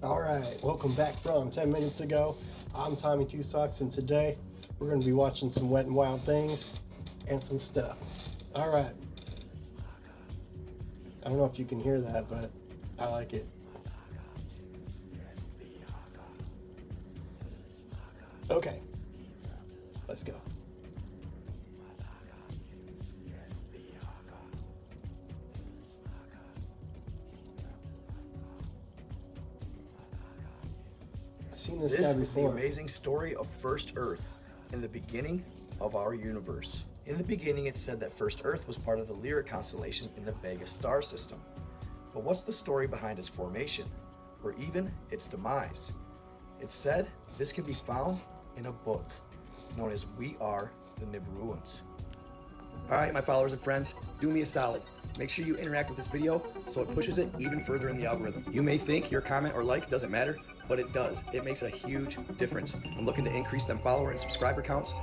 Alright, welcome back from 10 minutes ago. I'm Tommy Two Socks, and today we're going to be watching some Wet and Wild things and some stuff. Alright. I don't know if you can hear that, but I like it. Okay, let's go. I've seen this guy This is the before. amazing story of First Earth and the beginning of our universe. In the beginning, it said that First Earth was part of the Lyra constellation in the Vega star system. But what's the story behind its formation, or even its demise? It's said this can be found in a book known as We Are the Nibiruans. Alright, my followers and friends, do me a solid. Make sure you interact with this video so it pushes it even further in the algorithm. You may think your comment or like doesn't matter, but it does. It makes a huge difference. I'm looking to increase them follower and subscriber counts.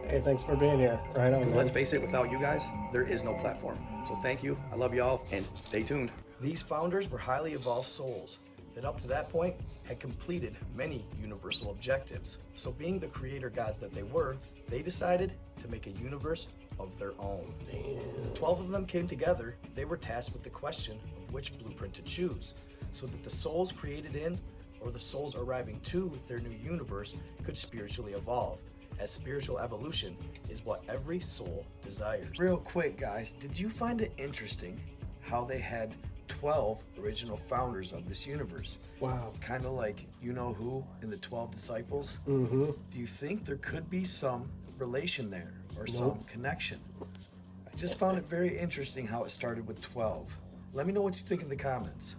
Hey, thanks for being here. Right on, Because man. let's face it, without you guys, there is no platform. So thank you, I love y'all, and stay tuned. These founders were highly evolved souls that up to that point had completed many universal objectives. So being the creator gods that they were, they decided to make a universe of their own. Damn. The 12 of them came together, they were tasked with the question of which blueprint to choose, so that the souls created in, or the souls arriving to their new universe could spiritually evolve, as spiritual evolution is what every soul desires. Real quick, guys, did you find it interesting how they had 12 original founders of this universe? Wow. Kind of like you know who in the 12 disciples? Mm-hmm. Do you think there could be some relation there or some connection? I just found it very interesting how it started with 12. Let me know what you think in the comments.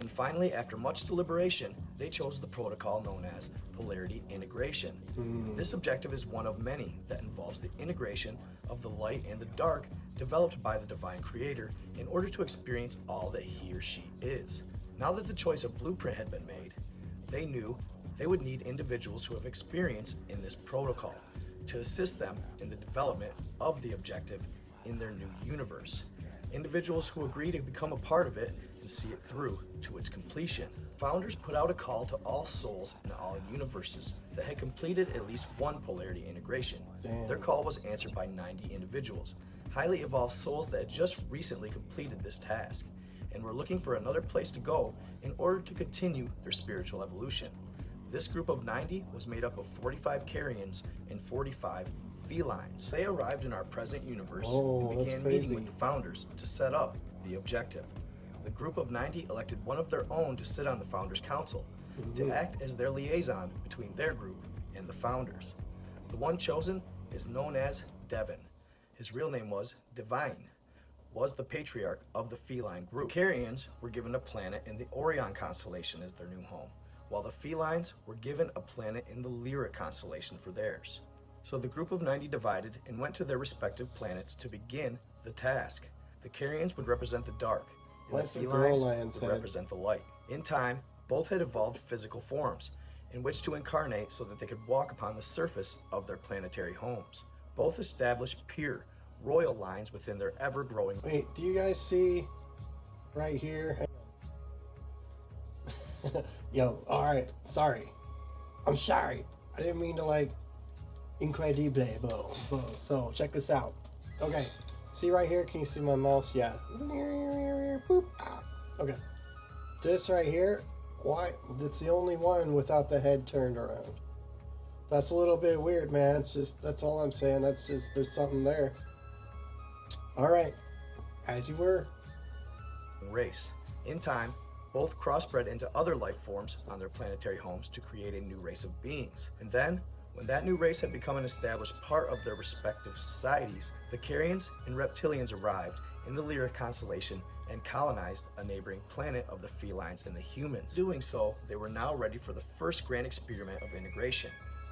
And finally, after much deliberation, they chose the protocol known as polarity integration. This objective is one of many that involves the integration of the light and the dark developed by the divine creator in order to experience all that he or she is. Now that the choice of blueprint had been made, they knew they would need individuals who have experience in this protocol to assist them in the development of the objective in their new universe. Individuals who agree to become a part of it and see it through to its completion. Founders put out a call to all souls in all universes that had completed at least one polarity integration. Damn. Their call was answered by 90 individuals, highly evolved souls that had just recently completed this task and were looking for another place to go in order to continue their spiritual evolution. This group of 90 was made up of 45 Carians and 45 felines. They arrived in our present universe Oh, and that's began crazy. meeting with the founders to set up the objective. The group of 90 elected one of their own to sit on the Founders Council, to act as their liaison between their group and the founders. The one chosen is known as Devin. His real name was Divine, was the patriarch of the feline group. Carians were given a planet in the Orion constellation as their new home, while the felines were given a planet in the Lyra constellation for theirs. So the group of 90 divided and went to their respective planets to begin the task. The Carians would represent the dark, and What's the the felines girl lion's would head? represent the light. In time, both had evolved physical forms in which to incarnate so that they could walk upon the surface of their planetary homes. Both established pure, royal lines within their ever-growing. Wait, do you guys see right here? Yo, alright, sorry. I'm sorry. I didn't mean to incredible. So check this out. Okay, see right here? Can you see my mouse? Yeah. Boop. Ah. Okay. This right here, why? It's the only one without the head turned around. That's a little bit weird, man. It's just, that's all I'm saying. That's just, there's something there. Alright. As you were. Race. In time, both crossbred into other life forms on their planetary homes to create a new race of beings. And then, when that new race had become an established part of their respective societies, the Carians and Reptilians arrived in the Lyra constellation and colonized a neighboring planet of the felines and the humans. Doing so, they were now ready for the first grand experiment of integration.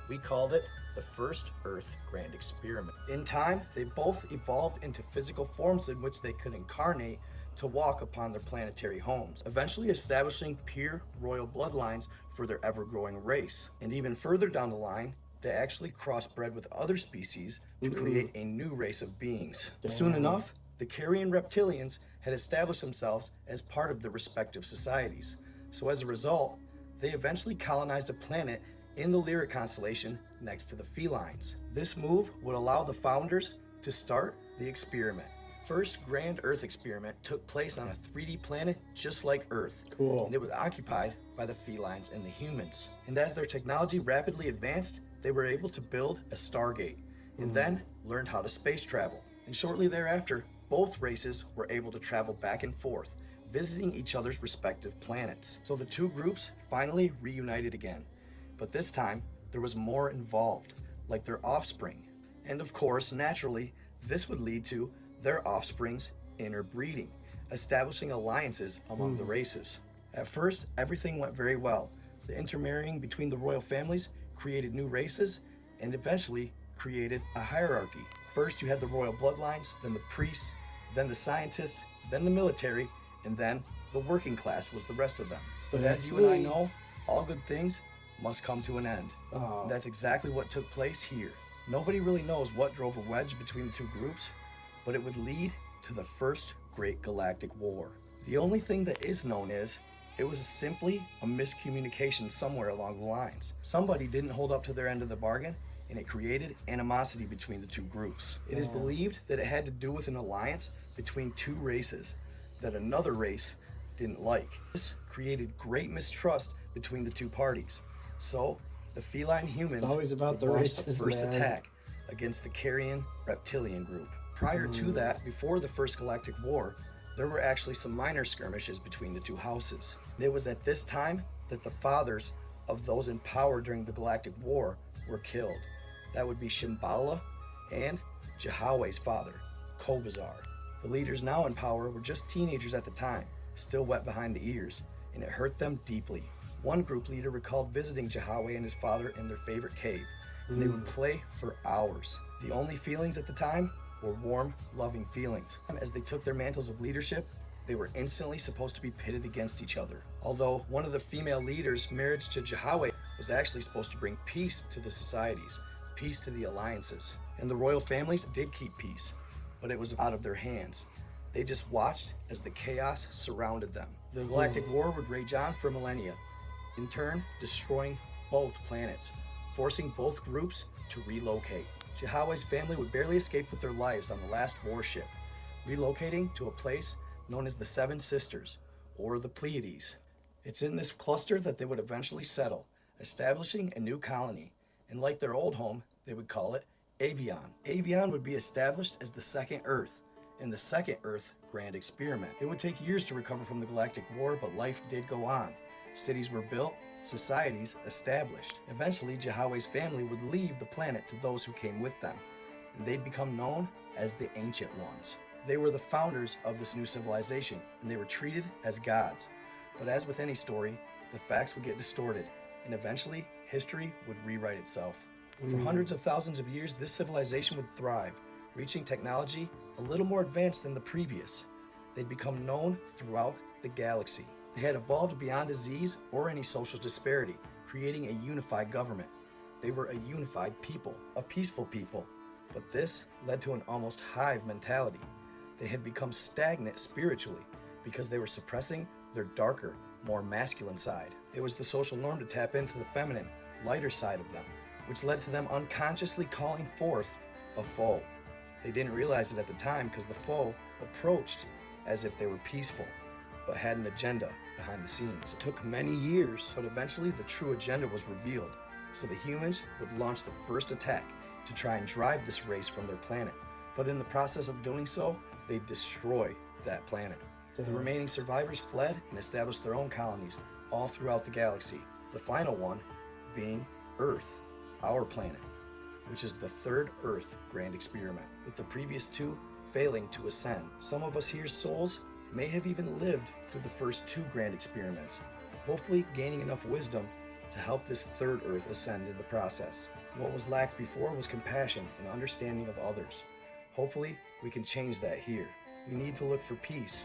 We called it the First Earth Grand Experiment. In time, they both evolved into physical forms in which they could incarnate to walk upon their planetary homes, eventually establishing pure royal bloodlines for their ever-growing race. And even further down the line, they actually crossbred with other species to create a new race of beings. Soon enough, the Carian reptilians had established themselves as part of their respective societies. So as a result, they eventually colonized a planet in the Lyra constellation next to the felines. This move would allow the founders to start the experiment. First grand Earth experiment took place on a 3D planet just like Earth. Cool. And it was occupied by the felines and the humans. And as their technology rapidly advanced, they were able to build a Stargate and then learned how to space travel. And shortly thereafter, both races were able to travel back and forth, visiting each other's respective planets. So the two groups finally reunited again. But this time, there was more involved, like their offspring. And of course, naturally, this would lead to their offspring's interbreeding, establishing alliances among the races. At first, everything went very well. The intermarrying between the royal families created new races and eventually created a hierarchy. First, you had the royal bloodlines, then the priests, then the scientists, then the military, and then the working class was the rest of them. But as you and I know, all good things must come to an end. That's exactly what took place here. Nobody really knows what drove a wedge between the two groups, but it would lead to the first Great Galactic War. The only thing that is known is it was simply a miscommunication somewhere along the lines. Somebody didn't hold up to their end of the bargain, and it created animosity between the two groups. It is believed that it had to do with an alliance between two races that another race didn't like. This created great mistrust between the two parties. So the feline humans always about the launched races, the first man. attack against the Carrion reptilian group. Prior to that, before the First Galactic War, there were actually some minor skirmishes between the two houses. It was at this time that the fathers of those in power during the Galactic War were killed. That would be Shambhala and Jahaway's father, Kobazar. The leaders now in power were just teenagers at the time, still wet behind the ears, and it hurt them deeply. One group leader recalled visiting Jahaway and his father in their favorite cave, and they would play for hours. The only feelings at the time were warm, loving feelings. As they took their mantles of leadership, they were instantly supposed to be pitted against each other. Although one of the female leaders' marriage to Jahaway was actually supposed to bring peace to the societies, peace to the alliances. And the royal families did keep peace, but it was out of their hands. They just watched as the chaos surrounded them. The Galactic War would rage on for millennia, in turn destroying both planets, forcing both groups to relocate. Jahaway's family would barely escape with their lives on the last warship, relocating to a place known as the Seven Sisters, or the Pleiades. It's in this cluster that they would eventually settle, establishing a new colony, and like their old home, they would call it Avion. Avion would be established as the second Earth, in the second Earth Grand Experiment. It would take years to recover from the Galactic War, but life did go on. Cities were built, societies established. Eventually, Jahaway's family would leave the planet to those who came with them, and they'd become known as the Ancient Ones. They were the founders of this new civilization, and they were treated as gods. But as with any story, the facts would get distorted, and eventually, history would rewrite itself. For hundreds of thousands of years, this civilization would thrive, reaching technology a little more advanced than the previous. They'd become known throughout the galaxy. They had evolved beyond disease or any social disparity, creating a unified government. They were a unified people, a peaceful people. But this led to an almost hive mentality. They had become stagnant spiritually because they were suppressing their darker, more masculine side. It was the social norm to tap into the feminine, lighter side of them, which led to them unconsciously calling forth a foe. They didn't realize it at the time because the foe approached as if they were peaceful, but had an agenda behind the scenes. It took many years, but eventually the true agenda was revealed, so the humans would launch the first attack to try and drive this race from their planet. But in the process of doing so, they'd destroy that planet. The remaining survivors fled and established their own colonies all throughout the galaxy, the final one being Earth, our planet, which is the third Earth Grand Experiment, with the previous two failing to ascend. Some of us here's souls may have even lived through the first two Grand Experiments, hopefully gaining enough wisdom to help this third Earth ascend in the process. What was lacked before was compassion and understanding of others. Hopefully, we can change that here. We need to look for peace,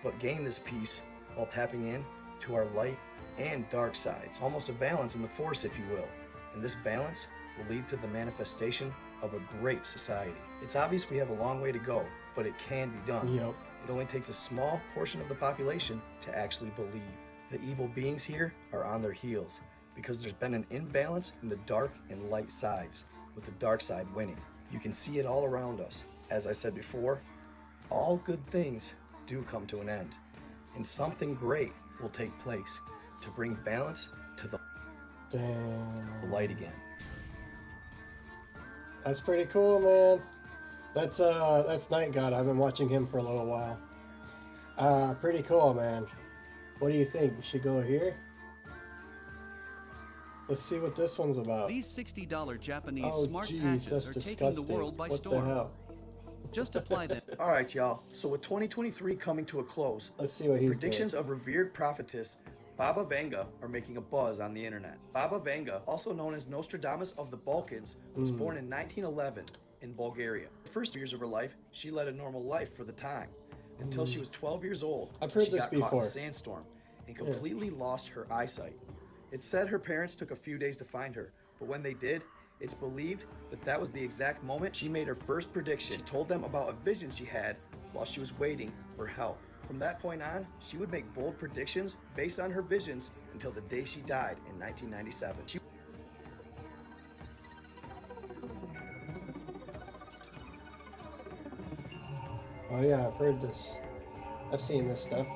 but gain this peace while tapping in to our light and dark sides. Almost a balance in the Force, if you will. And this balance will lead to the manifestation of a great society. It's obvious we have a long way to go, but it can be done. Yep. It only takes a small portion of the population to actually believe. The evil beings here are on their heels because there's been an imbalance in the dark and light sides, with the dark side winning. You can see it all around us. As I said before, all good things do come to an end, and something great will take place to bring balance to the light again. That's pretty cool, man. That's Night God. I've been watching him for a little while. Pretty cool, man. What do you think? We should go here? Let's see what this one's about. These $60 Japanese Oh, smart jeez, patches that's are disgusting. taking the world by What storm. the hell? Just apply them. All right, y'all. So with 2023 coming to a close, Let's see what he's predictions doing. of revered prophetess Baba Vanga are making a buzz on the internet. Baba Vanga, also known as Nostradamus of the Balkans, was born in 1911 in Bulgaria. The first years of her life, she led a normal life for the time, until she was 12 years old. I've heard she this got caught in before. a sandstorm and completely lost her eyesight. It's said her parents took a few days to find her, but when they did, it's believed that that was the exact moment she made her first prediction. She told them about a vision she had while she was waiting for help. From that point on, she would make bold predictions based on her visions until the day she died in 1997. Oh yeah, I've heard this. I've seen this stuff.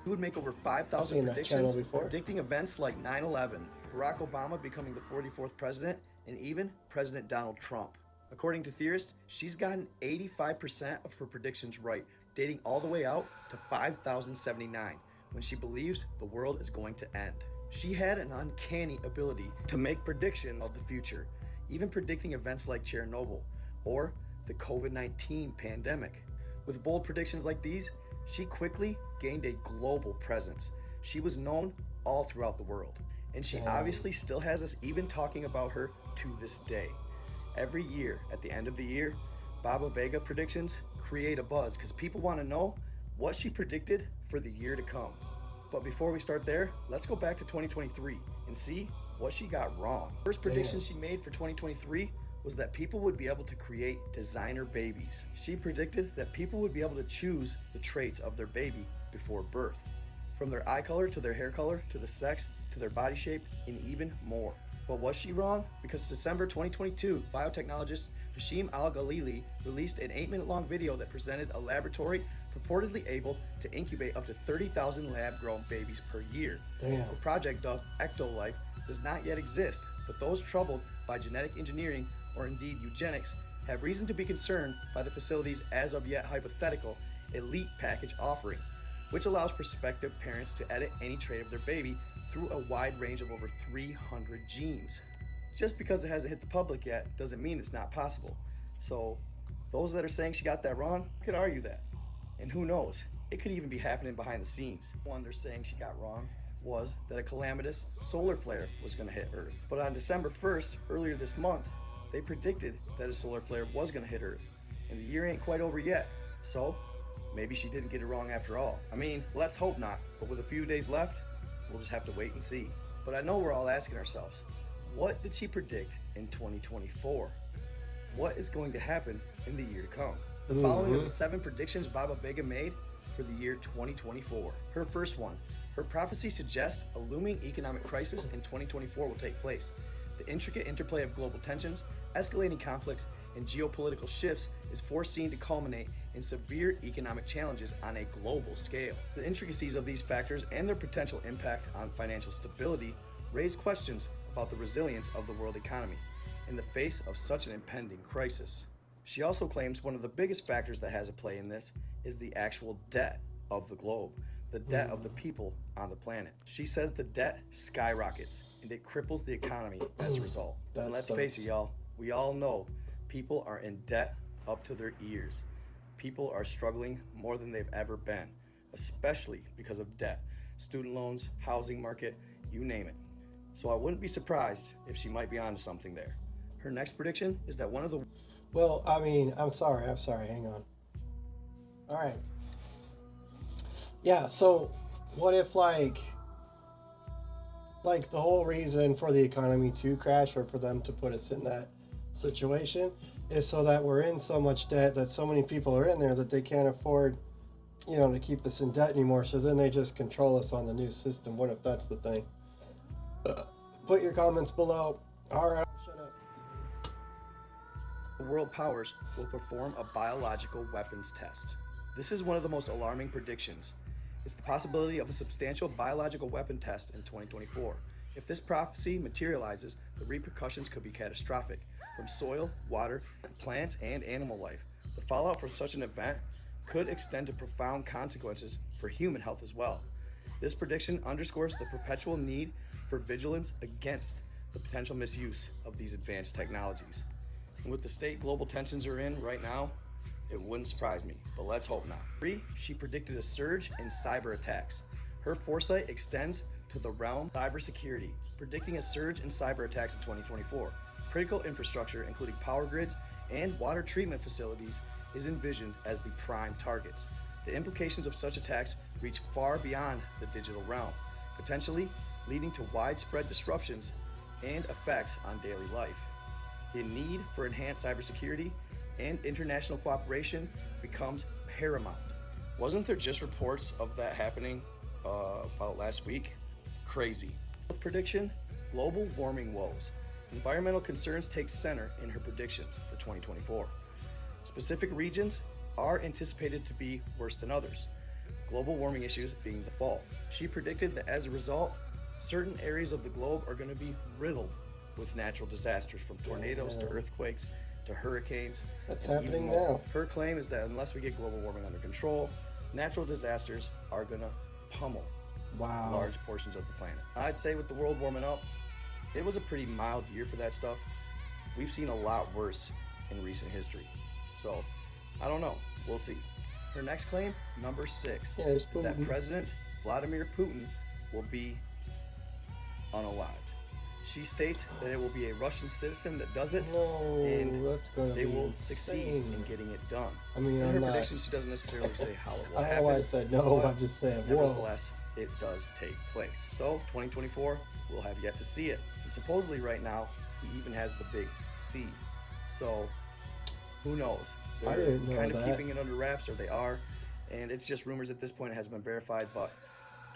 He would make over I've 5,000 seen that channel predictions, before. predicting events like 9/11, Barack Obama becoming the 44th president, and even President Donald Trump. According to theorists, she's gotten 85% of her predictions right, dating all the way out to 5079, when she believes the world is going to end. She had an uncanny ability to make predictions of the future, even predicting events like Chernobyl or the COVID-19 pandemic. With bold predictions like these, she quickly gained a global presence. She was known all throughout the world, and she obviously still has us even talking about her to this day. Every year, at the end of the year, Baba Vanga predictions create a buzz because people want to know what she predicted for the year to come. But before we start there, let's go back to 2023 and see what she got wrong. First prediction she made for 2023 was that people would be able to create designer babies. She predicted that people would be able to choose the traits of their baby before birth, from their eye color to their hair color to the sex to their body shape and even more. But was she wrong? Because December 2022, biotechnologist Hashim Al-Ghalili released an 8-minute long video that presented a laboratory purportedly able to incubate up to 30,000 lab-grown babies per year. Damn. A project dubbed Ectolife does not yet exist, but those troubled by genetic engineering or indeed eugenics have reason to be concerned by the facility's as of yet hypothetical elite package offering, which allows prospective parents to edit any trait of their baby through a wide range of over 300 genes. Just because it hasn't hit the public yet doesn't mean it's not possible. So those that are saying she got that wrong could argue that. And who knows, it could even be happening behind the scenes. One they're saying she got wrong was that a calamitous solar flare was going to hit Earth. But on December 1st, earlier this month, they predicted that a solar flare was going to hit Earth. And the year ain't quite over yet. So maybe she didn't get it wrong after all. I mean, let's hope not. But with a few days left, we'll just have to wait and see. But I know we're all asking ourselves, what did she predict in 2024? What is going to happen in the year to come? The following are the 7 predictions Baba Vanga made for the year 2024. Her first one, her prophecy suggests a looming economic crisis in 2024 will take place. The intricate interplay of global tensions, escalating conflicts, and geopolitical shifts is foreseen to culminate in severe economic challenges on a global scale. The intricacies of these factors and their potential impact on financial stability raise questions about the resilience of the world economy in the face of such an impending crisis. She also claims one of the biggest factors that has a play in this is the actual debt of the globe, the debt of the people on the planet. She says the debt skyrockets and it cripples the economy as a result. And let's face it, y'all, we all know people are in debt up to their ears. People are struggling more than they've ever been, especially because of debt, student loans, housing market, you name it. So I wouldn't be surprised if she might be onto something there. Her next prediction is that one of the... Well, I mean, I'm sorry, hang on. All right. Yeah, so what if like the whole reason for the economy to crash or for them to put us in that situation is so that we're in so much debt that so many people are in there that they can't afford, to keep us in debt anymore. So then they just control us on the new system. What if that's the thing? Put your comments below. All right, shut up. The world powers will perform a biological weapons test. This is one of the most alarming predictions. It's the possibility of a substantial biological weapon test in 2024. If this prophecy materializes, the repercussions could be catastrophic, from soil, water, plants, and animal life. The fallout from such an event could extend to profound consequences for human health as well. This prediction underscores the perpetual need for vigilance against the potential misuse of these advanced technologies. And with the state global tensions are in right now, it wouldn't surprise me, but let's hope not. 3. She predicted a surge in cyber attacks. Her foresight extends to the realm of cybersecurity, predicting a surge in cyber attacks in 2024. Critical infrastructure, including power grids and water treatment facilities, is envisioned as the prime targets. The implications of such attacks reach far beyond the digital realm, potentially leading to widespread disruptions and effects on daily life. The need for enhanced cybersecurity and international cooperation becomes paramount. Wasn't there just reports of that happening about last week? Crazy. Prediction: global warming woes. Environmental concerns take center in her prediction for 2024. Specific regions are anticipated to be worse than others, global warming issues being the fall. She predicted that as a result, certain areas of the globe are going to be riddled with natural disasters, from tornadoes to earthquakes to hurricanes. That's and happening even more. now. Her claim is that unless we get global warming under control, natural disasters are going to pummel Wow. large portions of the planet. I'd say with the world warming up, it was a pretty mild year for that stuff. We've seen a lot worse in recent history. So, I don't know. We'll see. Her next claim, number 6, Yeah, there's is that Putin. President Vladimir Putin will be unalived. She states that it will be a Russian citizen that does it, No, and that's gonna they be will succeed insane. in getting it done. I mean, in I'm her not- prediction, she doesn't necessarily say how it will I don't know happen. why I said no. but I'm just saying, whoa. nevertheless, it does take place. So 2024, we'll have yet to see it. And supposedly right now, he even has the big C. So who knows? I They're didn't know kind of that. keeping it under wraps, or they are. And it's just rumors at this point. It hasn't been verified, but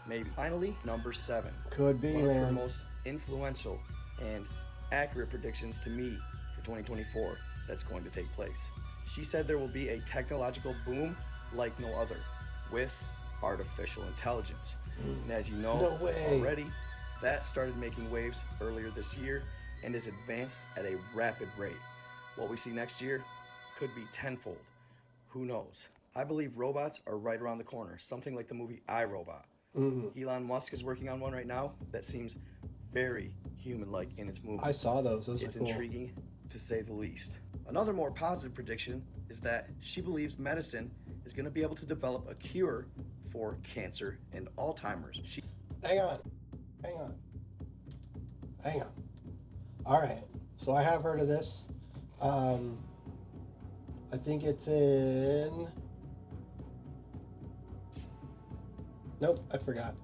maybe. Finally, number 7. Could be, One of her man. most influential and accurate predictions to me for 2024 that's going to take place. She said there will be a technological boom like no other with artificial intelligence. And as you know No way. already, that started making waves earlier this year and is advanced at a rapid rate. What we see next year could be tenfold. Who knows? I believe robots are right around the corner, something like the movie iRobot. Elon Musk is working on one right now that seems very human-like in its movement. I saw those. Those It's are cool. intriguing, to say the least. Another more positive prediction is that she believes medicine is going to be able to develop a cure for cancer and Alzheimer's. Hang on. All right. So I have heard of this. I think it's in. Nope, I forgot.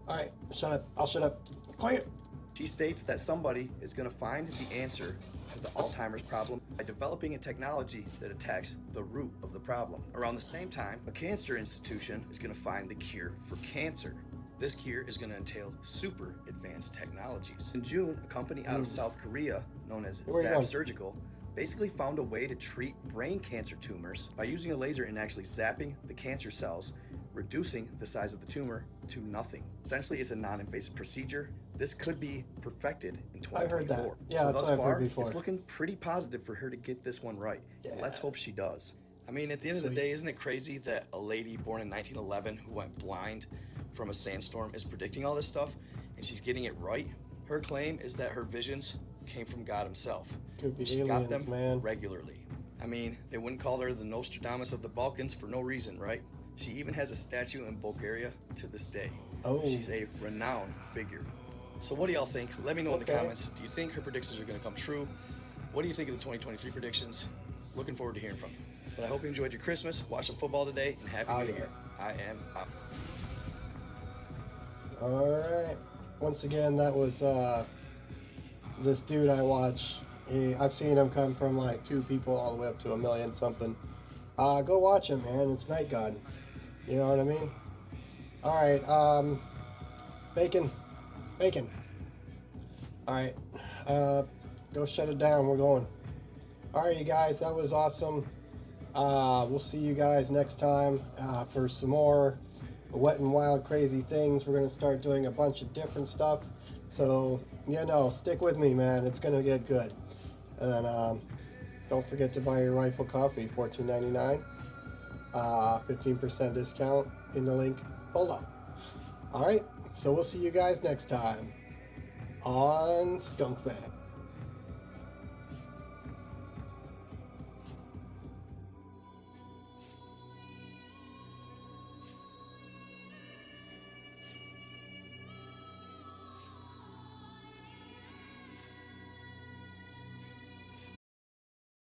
All right, shut up. I'll shut up. Quiet. She states that somebody is going to find the answer to the Alzheimer's problem by developing a technology that attacks the root of the problem. Around the same time, A cancer institution is going to find the cure for cancer. This cure is going to entail super advanced technologies. in June, a company out of South Korea known as Where you Zap going? Surgical basically found a way to treat brain cancer tumors by using a laser and actually zapping the cancer cells, reducing the size of the tumor to nothing. Essentially, it's a non-invasive procedure. This could be perfected in 2024. I've heard that. Yeah, so that's thus what I've heard far, before. it's looking pretty positive for her to get this one right. Yeah. Let's hope she does. I mean, at the end of the Sweet. day, isn't it crazy that a lady born in 1911 who went blind from a sandstorm is predicting all this stuff and she's getting it right? Her claim is that her visions came from God himself. Could be She got aliens, them man. regularly. I mean, they wouldn't call her the Nostradamus of the Balkans for no reason, right? She even has a statue in Bulgaria to this day. Oh. She's a renowned figure. So what do y'all think? Let me know in the Okay. comments. Do you think her predictions are going to come true? What do you think of the 2023 predictions? Looking forward to hearing from you. But I hope you enjoyed your Christmas, watched some football today, and Happy Oh, New yeah. Year. I am out. All right. Once again, that was this dude I watch. I've seen him come from like 2 people all the way up to 1 million something. Go watch him, man. It's Night God. You know what I mean? All right, bacon. All right, go shut it down. We're going. All right, you guys, that was awesome. We'll see you guys next time for some more Wet and Wild crazy things. We're gonna start doing a bunch of different stuff. So stick with me, man. It's gonna get good. And then don't forget to buy your rifle coffee, $14.99. 15% discount in the link below. All right, so we'll see you guys next time on Skunk Fest.